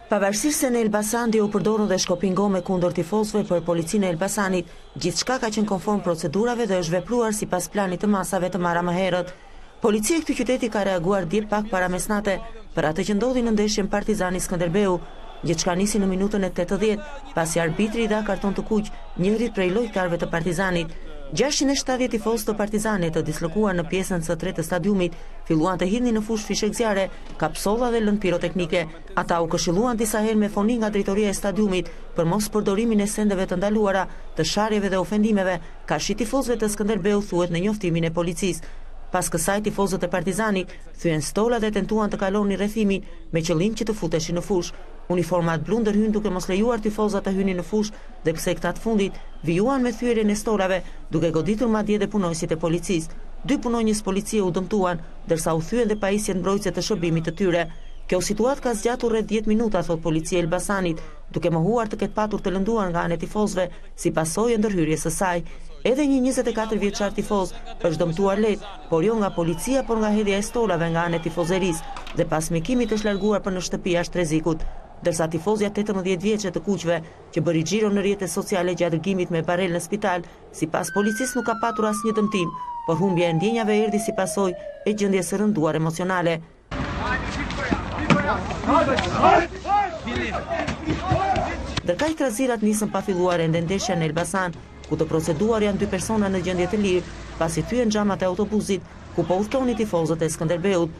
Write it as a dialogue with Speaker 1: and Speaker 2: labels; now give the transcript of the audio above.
Speaker 1: Pavarësisht se në Elbasani u përdorën dhe shkopingome kundër tifozëve për policinë e Elbasanit, gjithçka ka qenë konform procedurave dhe është vepruar sipas planit të masave të marra më herët. Policia e këtij qyteti ka reaguar dje pak para mesnate për atë që ndodhi në ndeshjen Partizani Skënderbeu. Gjithçka nisi në minutën e 80, pasi arbitri i dha karton të kuq njërit prej lojtarëve të Partizanit. 670 tifozë të Partizanit të dislokuar në pjesën së tretë të stadiumit filluan të hidhnin në fushë fishek zjarre, kapsolla dhe lëndë piroteknike. Ata u këshilluan disa herë me foni nga drejtoria e stadiumit për mos përdorimin e sendeve të ndaluara, të sharjeve dhe ofendimeve, kaqë tifozëve të Skënderbeu, thuhet në njoftimin e policisë. Pas kësaj tifozët e Partizanit thyen stola dhe tentuan të kalonin rrethimin me qëllim që të futeshin në fushë. Uniformat blu ndërhyn duke mos lejuar tifozat të hynin në fushë dhe pse këta të fundit vijuan me thyerjen e stolave, duke goditur madje dhe punojësit e policisë. 2 punonjës policie u dëmtuan, ndërsa u thyen dhe pajisjet mbrojtëse të shërbimit të tyre. Kjo situatë ka zgjatur rreth 10 minuta, thot policia e Elbasanit, duke mohuar të ketë patur të lënduar nga ana e tifozëve si pasojë e ndërhyrjes së saj. Edhe një 24 vjeçar tifoz është dëmtuar lehtë, por jo nga policia, por nga hedhja e stolave nga ana e tifozerisë dhe pas mekimit është larguar për në shtëpi jashtë rrezikut. Ndërsa tifozja 18 vjeçe të kuqve që bëri xhiro në rrjetet sociale gjatë dërgimit me barel në spital, sipas policisë nuk ka patur asnjë dëmtim, por humbja e ndjenjave erdhi si pasojë e gjendjes së rënduar emocionale. Ndërkaq trazirat nisën pa filluar ende ndeshja në Elbasan, ku të proceduar janë 2 persona në gjendje të lirë, pasi thyen xhamat e autobusit ku po udhtonin tifozët e Skënderbeut.